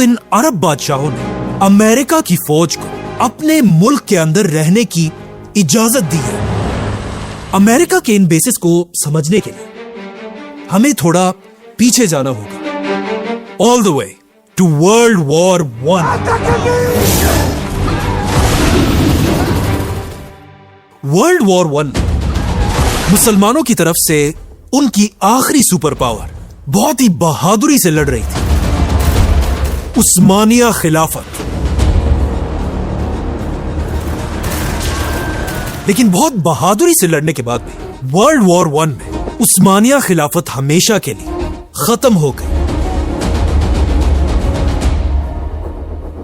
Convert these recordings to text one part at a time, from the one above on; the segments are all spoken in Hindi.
इन अरब बादशाहों ने अमेरिका की फौज को अपने मुल्क के अंदर रहने की इजाजत दी है। अमेरिका के इन बेसिस को समझने के लिए हमें थोड़ा पीछे जाना होगा, all the way to world war one. World war one मुसलमानों की तरफ से उनकी आखिरी सुपर पावर बहुत ही बहादुरी से लड़ रही थी, उस्मानिया खिलाफत। लेकिन बहुत बहादुरी से लड़ने के बाद भी वर्ल्ड वॉर वन में उस्मानिया खिलाफत हमेशा के लिए खत्म हो गई।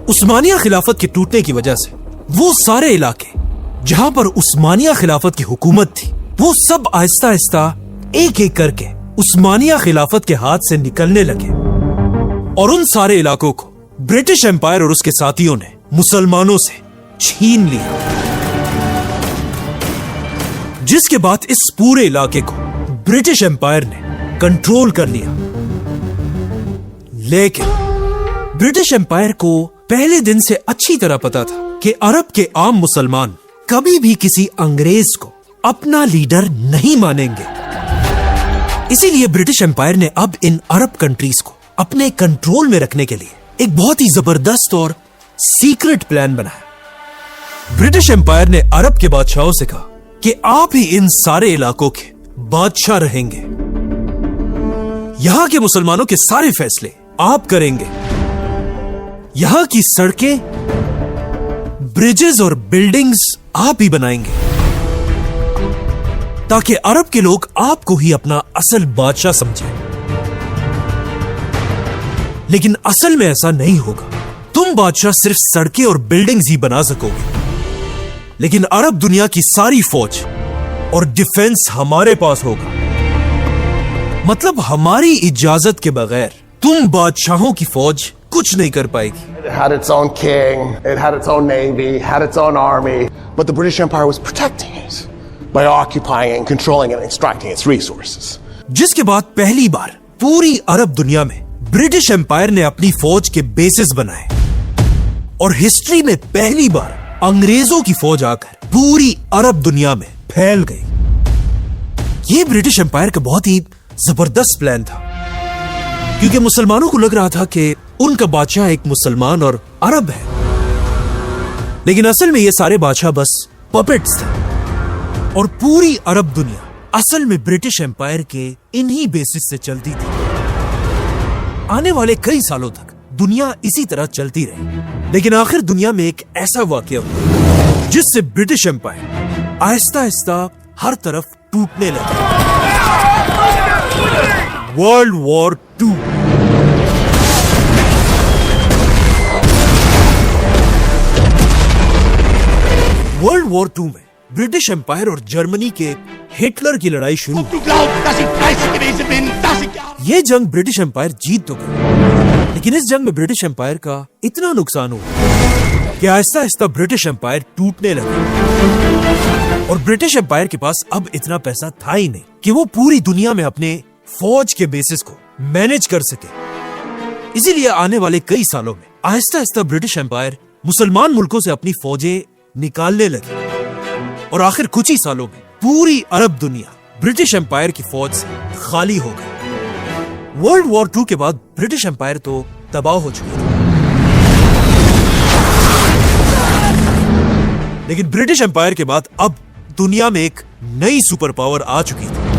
उस्मानिया खिलाफत के टूटने की वजह से वो सारे इलाके जहां पर उस्मानिया खिलाफत की हुकूमत थी, वो सब आहिस्ता आहिस्ता एक एक करके उस्मानिया खिलाफत के हाथ से निकलने लगे और उन सारे इलाकों को ब्रिटिश एम्पायर और उसके साथियों ने मुसलमानों से छीन लिया, जिसके बाद इस पूरे इलाके को ब्रिटिश एम्पायर ने कंट्रोल कर लिया। लेकिन ब्रिटिश एम्पायर को पहले दिन से अच्छी तरह पता था कि अरब के आम मुसलमान कभी भी किसी अंग्रेज को अपना लीडर नहीं मानेंगे। इसीलिए ब्रिटिश एम्पायर ने अब इन अरब कंट्रीज को अपने कंट्रोल में रखने के लिए एक बहुत ही जबरदस्त और सीक्रेट प्लान बनाया। ब्रिटिश एम्पायर ने अरब के बादशाहों से कहा कि आप ही इन सारे इलाकों के बादशाह रहेंगे, यहां के मुसलमानों के सारे फैसले आप करेंगे, यहां की सड़कें, ब्रिजेस और बिल्डिंग्स आप ही बनाएंगे, ताकि अरब के लोग आपको ही अपना असल बादशाह समझें। लेकिन असल में ऐसा नहीं होगा। तुम बादशाह सिर्फ सड़कें और बिल्डिंग्स ही बना सकोगे, लेकिन अरब दुनिया की सारी फौज और डिफेंस हमारे पास होगा। मतलब हमारी इजाजत के बगैर तुम बादशाहों की फौज कुछ नहीं कर पाएगी। It had its own king, it had its own navy, had its own army, but the British Empire was protecting it by occupying and controlling and extracting its resources. जिसके बाद पहली बार पूरी अरब दुनिया में ब्रिटिश एम्पायर ने अपनी फौज के बेसिस बनाए और हिस्ट्री में पहली बार अंग्रेजों की फौज आकर पूरी अरब दुनिया में फैल गई। ये ब्रिटिश एम्पायर का बहुत ही जबरदस्त प्लान था, क्योंकि मुसलमानों को लग रहा था कि उनका बादशाह एक मुसलमान और अरब है, लेकिन असल में ये सारे बादशाह बस पपेट्स थे और पूरी अरब दुनिया असल में ब्रिटिश एम्पायर के इन्हीं बेसिस से चलती थी। आने वाले कई सालों तक दुनिया इसी तरह चलती रही, लेकिन आखिर दुनिया में एक ऐसा वाकया हुआ जिससे ब्रिटिश एम्पायर आहिस्ता आहिस्ता हर तरफ टूटने लगा। World war two. World war two में ब्रिटिश एम्पायर और जर्मनी के हिटलर की लड़ाई शुरू हुई। यह जंग ब्रिटिश एम्पायर जीत तो गया, लेकिन इस जंग में ब्रिटिश एम्पायर का इतना नुकसान हुआ कि आहिस्ता आहिस्ता ब्रिटिश एम्पायर टूटने लगा और ब्रिटिश एम्पायर के पास अब इतना पैसा था ही नहीं कि वो पूरी दुनिया में अपने फौज के बेसिस को मैनेज कर सके। इसीलिए आने वाले कई सालों में आहिस्ता आहिस्ता ब्रिटिश एम्पायर मुसलमान मुल्कों से अपनी फौजें निकालने लगी और आखिर कुछ ही सालों में पूरी अरब दुनिया ब्रिटिश एम्पायर की फौज से खाली हो गई। वर्ल्ड वॉर टू के बाद ब्रिटिश एम्पायर तो तबाह हो चुकी थी, लेकिन ब्रिटिश एम्पायर के बाद अब दुनिया में एक नई सुपर पावर आ चुकी थी,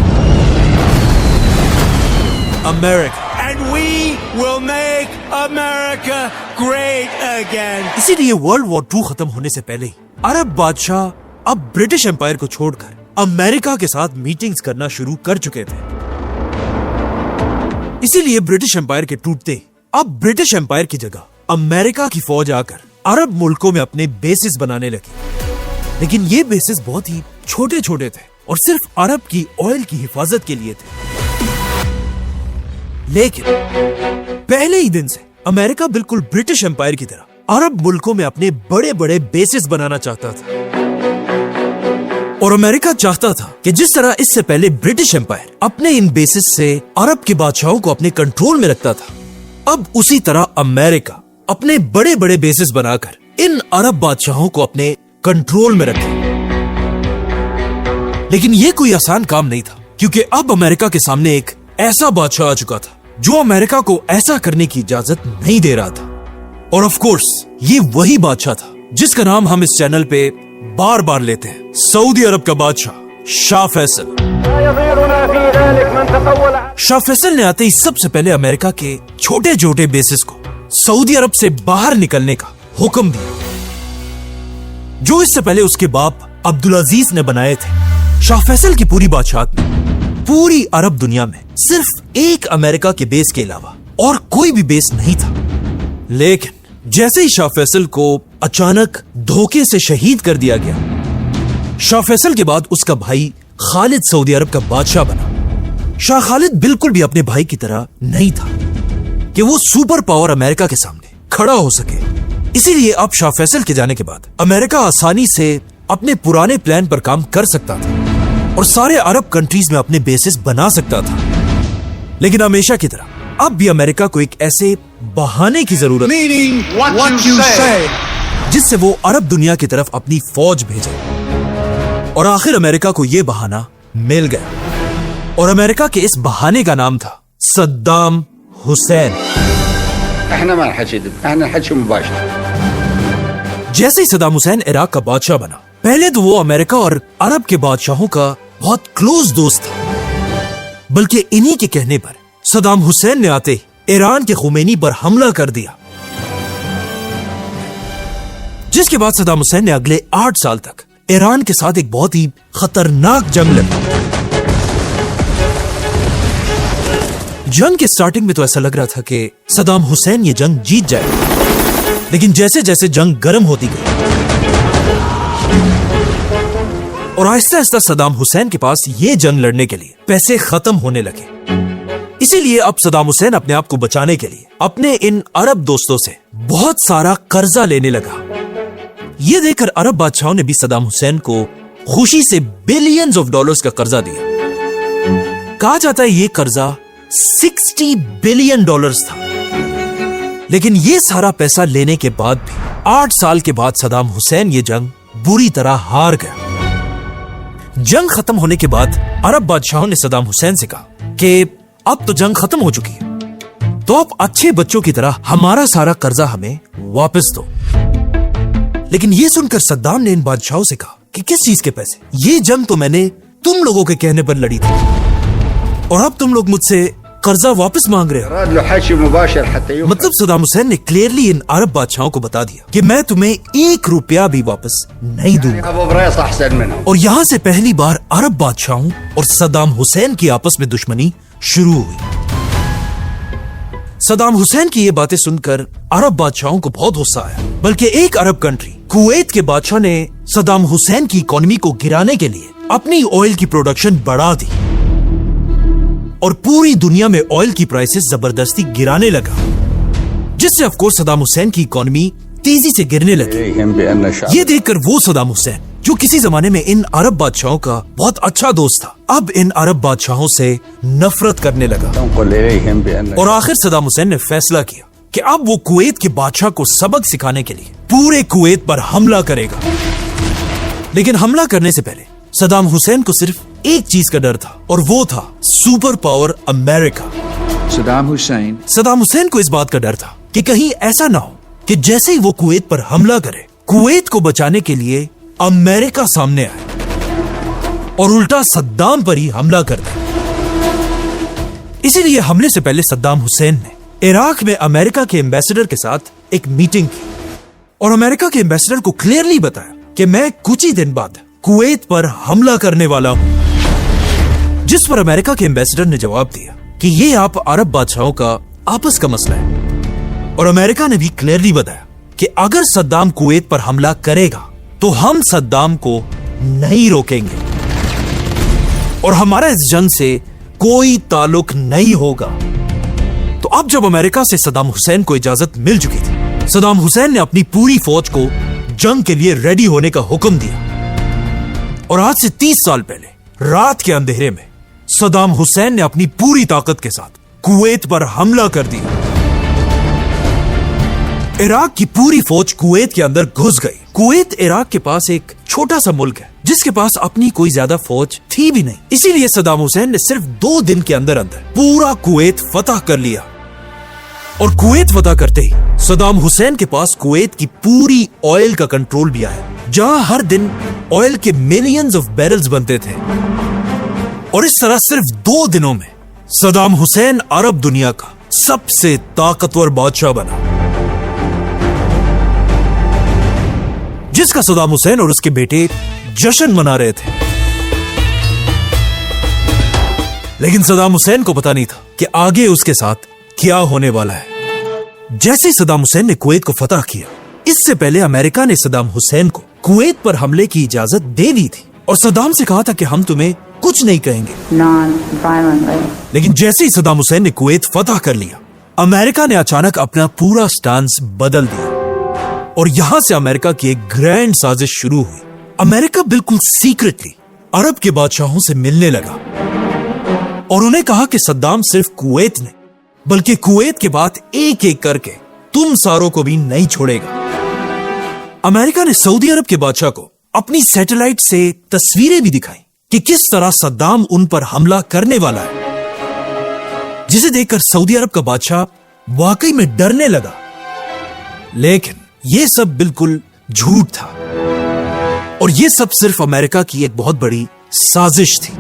America. And we will make America great again. इसीलिए वर्ल्ड वॉर टू खत्म होने से पहले ही अरब बादशाह अब ब्रिटिश एम्पायर को छोड़कर अमेरिका के साथ मीटिंग्स करना शुरू कर चुके थे। इसीलिए ब्रिटिश एम्पायर के टूटते अब ब्रिटिश एम्पायर की जगह अमेरिका की फौज आकर अरब मुल्कों में अपने बेसिस बनाने लगी। लेकिन ये बेसिस बहुत ही छोटे छोटे थे और सिर्फ अरब की ऑयल की हिफाजत के लिए थे। लेकिन पहले ही दिन से अमेरिका बिल्कुल ब्रिटिश एम्पायर की तरह अरब मुल्कों में अपने बड़े बड़े बेसिस बनाना चाहता था। और अमेरिका चाहता था कि जिस तरह इससे पहले ब्रिटिश एम्पायर अपने इन बेसिस से अरब के बादशाहों को अपने कंट्रोल में रखता था, अब उसी तरह अमेरिका अपने बड़े बड़े बेसिस बनाकर इन अरब बादशाहों को अपने कंट्रोल में रखे। लेकिन यह कोई आसान काम नहीं था, क्योंकि अब अमेरिका के सामने एक ऐसा बादशाह आ चुका था जो अमेरिका को ऐसा करने की इजाजत नहीं दे रहा था। और ऑफ कोर्स ये वही बादशाह था जिसका नाम हम इस चैनल पे बार बार लेते हैं, सऊदी अरब का बादशाह शाह फैसल। शाह फैसल ने आते ही सबसे पहले अमेरिका के छोटे छोटे बेसिस को सऊदी अरब से बाहर निकलने का हुक्म दिया, जो इससे पहले उसके बाप अब्दुल अजीज ने बनाए थे। शाह फैसल की पूरी बादशाहत में पूरी अरब दुनिया में सिर्फ एक अमेरिका के बेस के अलावा और कोई भी बेस नहीं था। लेकिन जैसे ही शाह फैसल को अचानक धोखे से शहीद कर दिया गया, शाह फैसल के बाद उसका भाई खालिद सऊदी अरब का बादशाह बना। शाह खालिद बिल्कुल भी अपने भाई की तरह नहीं था कि वो सुपर पावर अमेरिका के सामने खड़ा हो सके। इसीलिए अब शाह फैसल के जाने के बाद अमेरिका आसानी से अपने पुराने प्लान पर काम कर सकता था और सारे अरब कंट्रीज में अपने बेसिस बना सकता था। लेकिन हमेशा की तरह अब भी अमेरिका को एक ऐसे बहाने की जरूरत जिससे वो अरब दुनिया की तरफ अपनी फौज भेजे। और आखिर अमेरिका को यह बहाना मिल गया, और अमेरिका के इस बहाने का नाम था सद्दाम हुसैन। जैसे ही सद्दाम हुसैन इराक का बादशाह बना, पहले तो वो अमेरिका और अरब के बादशाहों का बहुत क्लोज दोस्त था, बल्कि इन्हीं के कहने पर सद्दाम हुसैन ने आते ईरान के खुमैनी पर हमला कर दिया, जिसके बाद सद्दाम हुसैन ने अगले 8 साल तक ईरान के साथ एक बहुत ही खतरनाक जंग लड़ी। जंग के स्टार्टिंग में तो ऐसा लग रहा था कि सद्दाम हुसैन ये जंग जीत जाएगा, लेकिन जैसे जैसे जंग गर्म होती गई और आहिस्ता आहिस्ता सद्दाम हुसैन के पास ये जंग लड़ने के लिए पैसे खत्म होने लगे। इसीलिए अब सद्दाम हुसैन अपने आप को बचाने के लिए अपने इन अरब दोस्तों से बहुत सारा कर्जा लेने लगा। यह देखकर अरब बादशाहों ने भी सद्दाम हुसैन को खुशी से बिलियंस ऑफ डॉलर्स का कर्जा दिया। कहा जाता है ये कर्जा 60 बिलियन डॉलर्स था। लेकिन ये सारा पैसा लेने के बाद भी 8 साल के बाद सद्दाम हुसैन ये जंग बुरी तरह हार गया। जंग खत्म होने के बाद अरब बादशाहों ने सद्दाम हुसैन से कहा कि अब तो जंग खत्म हो चुकी है, तो आप अच्छे बच्चों की तरह हमारा सारा कर्जा हमें वापस दो। लेकिन यह सुनकर सद्दाम ने इन बादशाहों से कहा कि किस चीज के पैसे? ये जंग तो मैंने तुम लोगों के कहने पर लड़ी थी और अब तुम लोग मुझसे कर्जा वापस मांग रहे हो। मतलब सद्दाम हुसैन ने क्लियरली इन अरब बादशाहों को बता दिया कि मैं तुम्हें 1 रुपया भी वापस नहीं दूंगा। और यहाँ से पहली बार अरब बादशाहों और सद्दाम हुसैन की आपस में दुश्मनी शुरू हुई। सद्दाम हुसैन की ये बातें सुनकर अरब बादशाहों को बहुत गुस्सा आया, बल्कि एक अरब कंट्री कुवैत के बादशाह ने सद्दाम हुसैन की इकोनॉमी को गिराने के लिए अपनी ऑयल की प्रोडक्शन बढ़ा दी और पूरी दुनिया में ऑयल की प्राइसेस जबरदस्ती गिराने लगा, जिससे ऑफ कोर्स सद्दाम हुसैन की इकोनॉमी तेजी से गिरने लगी। ये देखकर वो सद्दाम हुसैन जो किसी जमाने में इन अरब बादशाहों का बहुत अच्छा दोस्त था, अब इन अरब बादशाहों से नफरत करने लगा। और आखिर सद्दाम हुसैन ने फैसला किया कि अब वो कुवैत के बादशाह को सबक सिखाने के लिए पूरे कुवैत पर हमला करेगा। लेकिन हमला करने से पहले सद्दाम हुसैन को सिर्फ एक चीज का डर था, और वो था super power America. Saddam Hussain को इस बात का डर था कि कहीं ऐसा ना हो कि जैसे ही वो कुवैत पर हमला करे, कुवैत को बचाने के लिए अमेरिका सामने आए और उल्टा सद्दाम पर ही हमला कर दे। इसीलिए हमले से पहले सद्दाम हुसैन ने इराक में अमेरिका के एम्बेसडर के साथ एक मीटिंग की और अमेरिका के एम्बेसडर को क्लियरली बताया कि मैं कुछ ही दिन बाद कुवैत पर हमला करने वाला हूं। जिस पर अमेरिका के एम्बेसडर ने जवाब दिया कि ये आप अरब बादशाहों का आपस का मसला है, और अमेरिका ने भी क्लियरली बताया कि अगर सद्दाम कुवैत पर हमला करेगा तो हम सद्दाम को नहीं रोकेंगे और हमारा इस जंग से कोई ताल्लुक नहीं होगा। तो अब जब अमेरिका से सद्दाम हुसैन को इजाजत मिल चुकी थी, सद्दाम हुसैन ने अपनी पूरी फौज को जंग के लिए रेडी होने का हुक्म दिया। और आज से 30 साल पहले रात के अंधेरे में सद्दाम हुसैन ने अपनी पूरी ताकत के साथ कुवैत पर हमला कर दिया। इराक की पूरी फौज कुवैत के अंदर घुस गई। कुवैत इराक के पास एक छोटा सा मुल्क है जिसके पास अपनी कोई ज्यादा फौज थी भी नहीं, इसीलिए सद्दाम हुसैन ने सिर्फ 2 दिन के अंदर अंदर पूरा कुवैत फतह कर लिया। और कुवैत फतह करते ही सद्दाम हुसैन के पास कुवैत की पूरी ऑयल का कंट्रोल भी आया, जहां हर दिन ऑयल के मिलियंस ऑफ बैरल्स बनते थे। और इस तरह सिर्फ 2 दिनों में सद्दाम हुसैन अरब दुनिया का सबसे ताकतवर बादशाह बना, जिसका सद्दाम हुसैन और उसके बेटे जश्न मना रहे थे। लेकिन सद्दाम हुसैन को पता नहीं था कि आगे उसके साथ क्या होने वाला है। जैसे ही सद्दाम हुसैन ने कुवैत को फतह किया, इससे पहले अमेरिका ने सद्दाम हुसैन को कुवैत पर हमले की इजाजत दे दी थी और सद्दाम से कहा था कि हम तुम्हें कुछ नहीं कहेंगे। लेकिन जैसे ही सद्दाम हुसैन ने कुवैत फतह कर लिया, अमेरिका ने अचानक अपना पूरा स्टांस बदल दिया और यहां से अमेरिका की एक ग्रैंड साजिश शुरू हुई। अमेरिका बिल्कुल सीक्रेटली अरब के बादशाहों से मिलने लगा और उन्हें कहा कि सद्दाम सिर्फ कुवैत नहीं बल्कि कुवैत के बाद एक एक करके तुम सारों को भी नहीं छोड़ेगा। अमेरिका ने सऊदी अरब के बादशाह को अपनी सैटेलाइट से तस्वीरें भी दिखाई कि किस तरह सद्दाम उन पर हमला करने वाला है, जिसे देखकर सऊदी अरब का बादशाह वाकई में डरने लगा। लेकिन यह सब बिल्कुल झूठ था और यह सब सिर्फ अमेरिका की एक बहुत बड़ी साजिश थी।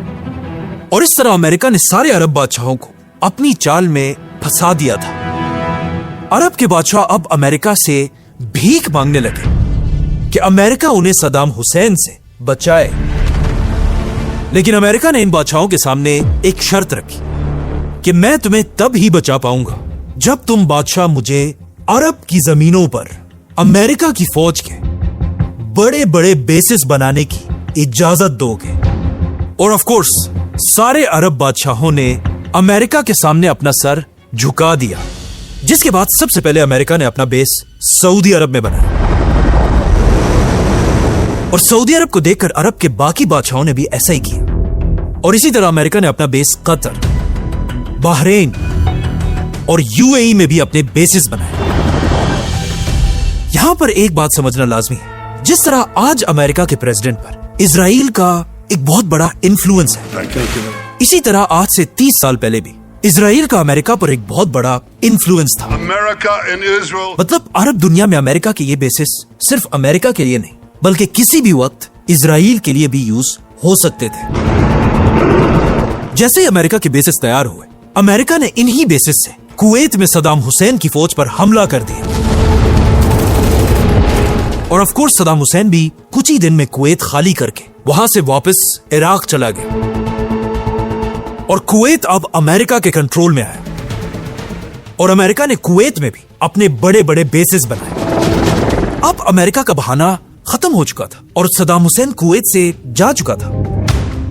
और इस तरह अमेरिका ने सारे अरब बादशाहों को अपनी चाल में फंसा दिया था। अरब के बादशाह अब अमेरिका से भीख मांगने लगे कि अमेरिका उन्हें सद्दाम हुसैन से बचाए। लेकिन अमेरिका ने इन बादशाहों के सामने एक शर्त रखी कि मैं तुम्हें तब ही बचा पाऊंगा जब तुम बादशाह मुझे अरब की जमीनों पर अमेरिका की फौज के बड़े बड़े बेसिस बनाने की इजाजत दोगे। और ऑफ कोर्स सारे अरब बादशाहों ने अमेरिका के सामने अपना सर झुका दिया, जिसके बाद सबसे पहले अमेरिका ने अपना बेस सऊदी अरब में बनाया। और सऊदी अरब को देखकर अरब के बाकी बादशाहों ने भी ऐसा ही किया। और इसी तरह अमेरिका ने अपना बेस कतर, बहरीन और यूएई में भी अपने बेसिस बनाए। यहां पर एक बात समझना लाजमी है, जिस तरह आज अमेरिका के प्रेसिडेंट पर इजराइल का एक बहुत बड़ा इन्फ्लुएंस है, इसी तरह आज से 30 साल पहले भी इजराइल का अमेरिका पर एक बहुत बड़ा इन्फ्लुएंस था। मतलब अरब दुनिया में अमेरिका के ये बेसिस सिर्फ अमेरिका के लिए नहीं बल्कि किसी भी वक्त इजराइल के लिए भी यूज हो सकते थे। जैसे ही अमेरिका के बेसिस तैयार हुए, अमेरिका ने इन्हीं बेसिस से कुवैत में सद्दाम हुसैन की फौज पर हमला कर दिया। और ऑफ कोर्स सद्दाम हुसैन भी कुछ ही दिन में कुवैत खाली करके वहां से वापस इराक चला गया और कुवैत अब अमेरिका के कंट्रोल में आया। और अमेरिका ने कुवैत में भी अपने बड़े बड़े बेसिस बनाए। अब अमेरिका का बहाना खत्म हो चुका था और सद्दाम हुसैन कुवैत से जा चुका था,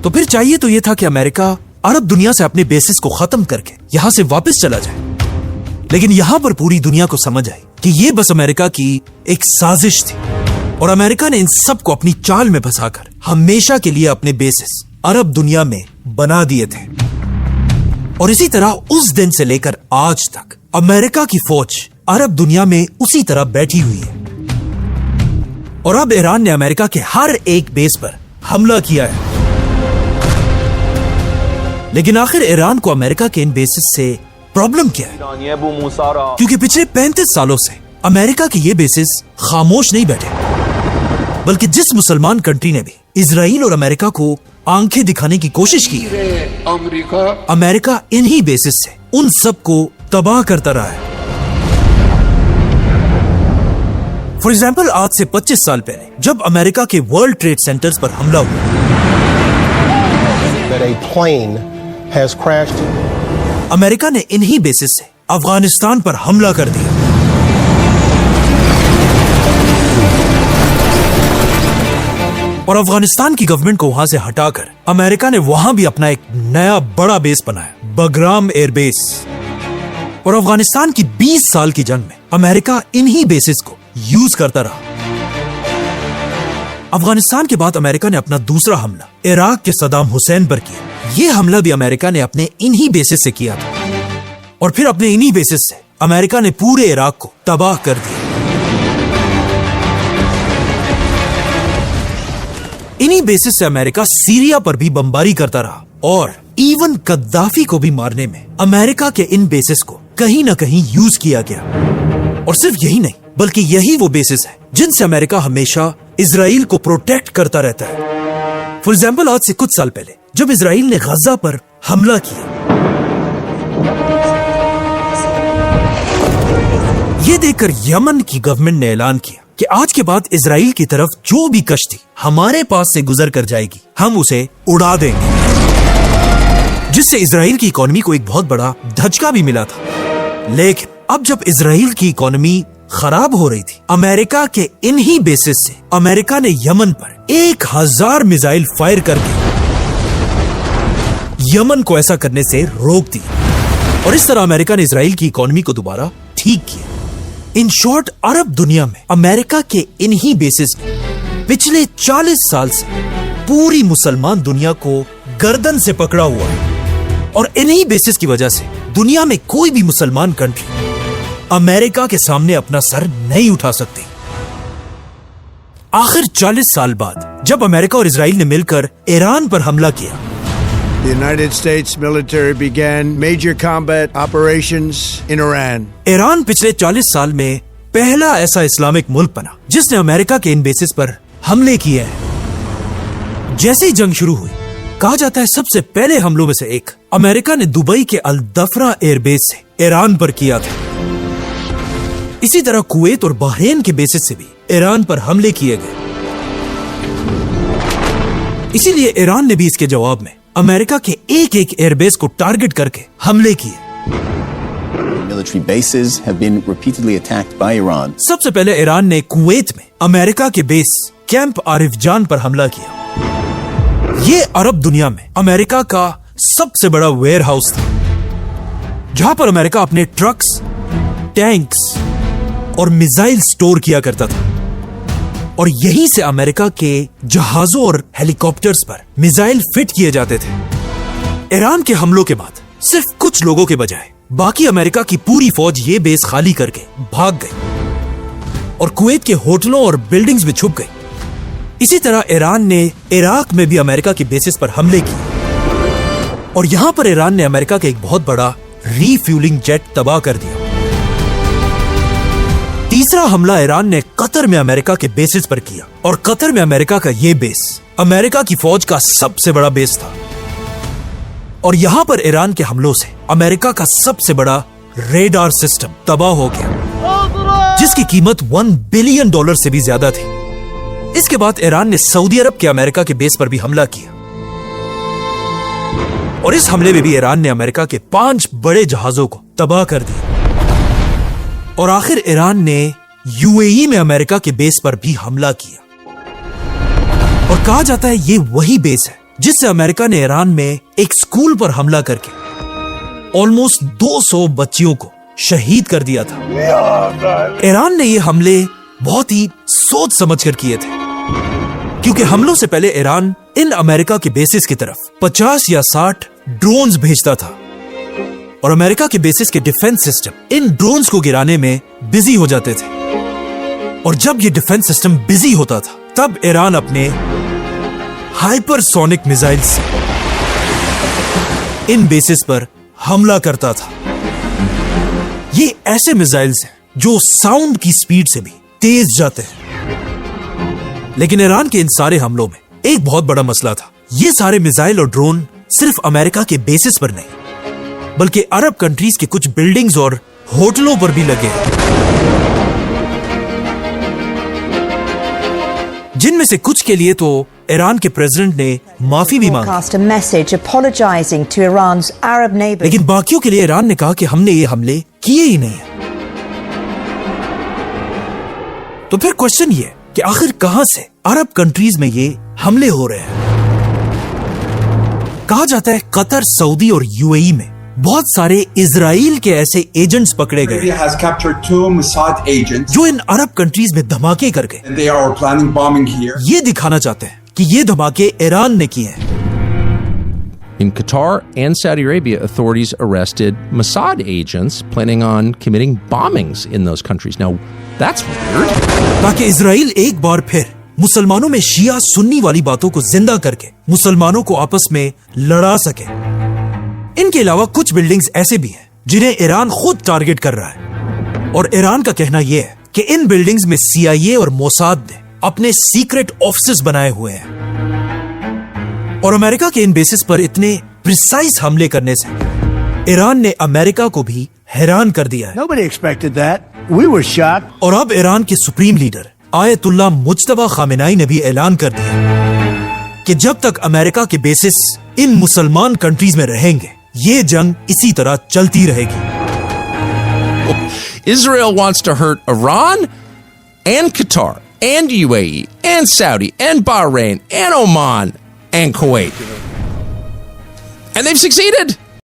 तो फिर चाहिए तो यह था कि अमेरिका अरब दुनिया से अपने बेसिस को खत्म करके यहां से वापस चला जाए। लेकिन यहां पर पूरी दुनिया को समझ आई कि यह बस अमेरिका की एक साजिश थी और अमेरिका ने इन सब को अपनी चाल में फंसाकर हमेशा के लिए अपने बेसिस अरब दुनिया में बना दिए थे। और इसी तरह उस दिन से लेकर आज तक अमेरिका की फौज अरब दुनिया में उसी तरह बैठी हुई है। और अब ईरान ने अमेरिका के हर एक बेस पर हमला किया है। लेकिन आखिर ईरान को अमेरिका के इन बेसिस से प्रॉब्लम क्या है? क्योंकि पिछले 35 सालों से अमेरिका के ये बेसिस खामोश नहीं बैठे, बल्कि जिस मुसलमान कंट्री ने भी इजराइल और अमेरिका को आंखें दिखाने की कोशिश की है, अमेरिका इन्हीं बेसिस से उन सबको तबाह करता रहा है। फॉर एग्जाम्पल, आज से 25 साल पहले जब अमेरिका के वर्ल्ड ट्रेड सेंटर्स पर हमला हुआ, अमेरिका ने इन्हीं बेसिस से अफगानिस्तान पर हमला कर दिया। और अफगानिस्तान की गवर्नमेंट को वहां से हटाकर अमेरिका ने वहां भी अपना एक नया बड़ा बेस बनाया, बगराम एयरबेस। और अफगानिस्तान की 20 साल की जंग में अमेरिका इन्हीं बेसिस को यूज करता रहा। अफगानिस्तान के बाद अमेरिका ने अपना दूसरा हमला इराक के सद्दाम हुसैन पर किया। यह हमला भी अमेरिका ने अपने इन्हीं बेसिस से किया था। और फिर अपने इन्हीं बेसिस से अमेरिका ने पूरे इराक को तबाह कर दिया। इन्हीं बेसिस से अमेरिका सीरिया पर भी बमबारी करता रहा और इवन कद्दाफी को भी मारने में अमेरिका के इन बेसिस को कहीं ना कहीं यूज किया गया। और सिर्फ यही नहीं, बल्कि यही वो बेसिस है जिनसे अमेरिका हमेशा इजराइल को प्रोटेक्ट करता रहता है। फॉर एग्जाम्पल, आज से कुछ साल पहले जब इजराइल ने गजा पर हमला किया, ये देखकर यमन की गवर्नमेंट ने ऐलान किया कि आज के बाद इजराइल की तरफ जो भी कश्ती हमारे पास से गुजर कर जाएगी, हम उसे उड़ा देंगे। जिससे इजराइल की इकोनॉमी को एक बहुत बड़ा धचका भी मिला था। लेकिन अब जब इजराइल की इकोनॉमी खराब हो रही थी, अमेरिका के इन्हीं बेसिस से अमेरिका ने यमन पर 1000 मिसाइल फायर करके यमन को ऐसा करने से रोक दिया। और इस तरह अमेरिका ने इजराइल की इकोनॉमी को दोबारा ठीक किया। इन शॉर्ट, अरब दुनिया में अमेरिका के इन्हीं बेसिस ने पिछले 40 साल से पूरी मुसलमान दुनिया को गर्दन से पकड़ा हुआ है। और इन्हीं बेसिस की वजह से दुनिया में कोई भी मुसलमान कंट्री अमेरिका के सामने अपना सर नहीं उठा सकती। आखिर 40 साल बाद जब अमेरिका और इजराइल ने मिलकर ईरान पर हमला किया, The United States military began major combat operations in Iran. Iran पिछले 40 साल में पहला ऐसा इस्लामिक मुल्क बना जिसने अमेरिका के इन बेसिस पर हमले किए हैं। जैसे ही जंग शुरू हुई, कहा जाता है सबसे पहले हमलों में से एक अमेरिका ने दुबई के अल दफरा एयरबेस से ईरान पर किया था। इसी तरह कुवैत और बहरीन के बेसिस से भी ईरान पर हमले किए गए। इसीलिए ईरान ने भी इसके जवाब में अमेरिका के एक एक एयरबेस को टारगेट करके हमले किए। Military bases have been repeatedly attacked by Iran. सबसे पहले ईरान ने कुवैत में अमेरिका के बेस कैंप आरिफजान पर हमला किया। ये अरब दुनिया में अमेरिका का सबसे बड़ा वेयर हाउस था, जहां पर अमेरिका अपने ट्रक्स, टैंक्स और मिसाइल स्टोर किया करता था। और यहीं से अमेरिका के जहाजों और हेलीकॉप्टर्स पर मिसाइल फिट किए जाते थे। ईरान के हमलों के बाद सिर्फ कुछ लोगों के बजाय बाकी अमेरिका की पूरी फौज ये बेस खाली करके भाग गई और कुवैत के होटलों और बिल्डिंग्स में छुप गई। इसी तरह ईरान ने इराक में भी अमेरिका की बेसिस पर हमले किए और यहां पर ईरान ने अमेरिका का एक बहुत बड़ा रीफ्यूलिंग जेट तबाह कर दिया। तीसरा हमला ईरान ने कतर में अमेरिका के बेसिस पर किया और कतर में अमेरिका का यह बेस अमेरिका की फौज का सबसे बड़ा बेस था। और यहां पर ईरान के हमलों से अमेरिका का सबसे बड़ा रेडार सिस्टम तबाह हो गया, जिसकी कीमत $1 बिलियन से भी ज्यादा थी। इसके बाद ईरान ने सऊदी अरब के अमेरिका के बेस पर भी हमला किया और इस हमले में भी ईरान ने अमेरिका के 5 बड़े जहाजों को तबाह कर दिया। और आखिर ईरान ने यूएई में अमेरिका के बेस पर भी हमला किया और कहा जाता है ये वही बेस है जिससे अमेरिका ने ईरान में एक स्कूल पर हमला करके ऑलमोस्ट 200 बच्चियों को शहीद कर दिया था। ईरान ने ये हमले बहुत ही सोच समझकर किए थे, क्योंकि हमलों से पहले ईरान इन अमेरिका के बेसिस की तरफ 50 या 60 ड्रोन्स भेजता था और अमेरिका के बेसिस के डिफेंस सिस्टम इन ड्रोन्स को गिराने में बिजी हो जाते थे। और जब ये डिफेंस सिस्टम बिजी होता था, तब ईरान अपने हाइपरसोनिक मिसाइल से इन बेसिस पर हमला करता था। ये ऐसे मिसाइल्स हैं जो साउंड की स्पीड से भी तेज जाते हैं। लेकिन ईरान के इन सारे हमलों में एक बहुत बड़ा मसला था। ये सारे मिसाइल और ड्रोन सिर्फ अमेरिका के बेसिस पर नहीं, बल्कि अरब कंट्रीज के कुछ बिल्डिंग्स और होटलों पर भी लगे, जिनमें से कुछ के लिए तो ईरान के प्रेसिडेंट ने माफी भी मांगी, लेकिन बाकियों के लिए ईरान ने कहा कि हमने ये हमले किए ही नहीं। तो फिर क्वेश्चन ये कि आखिर कहां से अरब कंट्रीज में ये हमले हो रहे हैं। कहा जाता है कतर, सऊदी और यूएई में बहुत सारे इजराइल के ऐसे एजेंट्स पकड़े गए has captured 2 Mossad agents. जो इन अरब कंट्रीज में धमाके करके And they are planning bombing here. ये दिखाना चाहते हैं कि ये धमाके ईरान ने किए हैं। In Qatar and Saudi Arabia, authorities arrested Mossad agents planning on committing bombings in those countries. Now, that's weird. ताकि इजराइल एक बार फिर मुसलमानों में शिया सुन्नी वाली बातों को जिंदा करके मुसलमानों को आपस में लड़ा सके। इनके अलावा कुछ बिल्डिंग्स ऐसे भी हैं जिन्हें ईरान खुद टारगेट कर रहा है, और ईरान का कहना यह है कि इन बिल्डिंग्स में CIA और मोसाद ने अपने सीक्रेट ऑफिसेस बनाए हुए हैं, और अमेरिका के इन बेसिस पर इतने प्रिसाइज हमले करने से ईरान ने अमेरिका को भी हैरान कर दिया है। Nobody expected that. We were shocked. और अब ईरान के सुप्रीम लीडर आयतुल्लाह मुज्तबा खामेनाई ने भी ऐलान कर दिया कि जब तक अमेरिका के बेसिस इन मुसलमान कंट्रीज में रहेंगे, ये जंग इसी तरह चलती रहेगी। Israel wants to hurt Iran and Qatar and UAE and Saudi and Bahrain and Oman and Kuwait. And they've succeeded.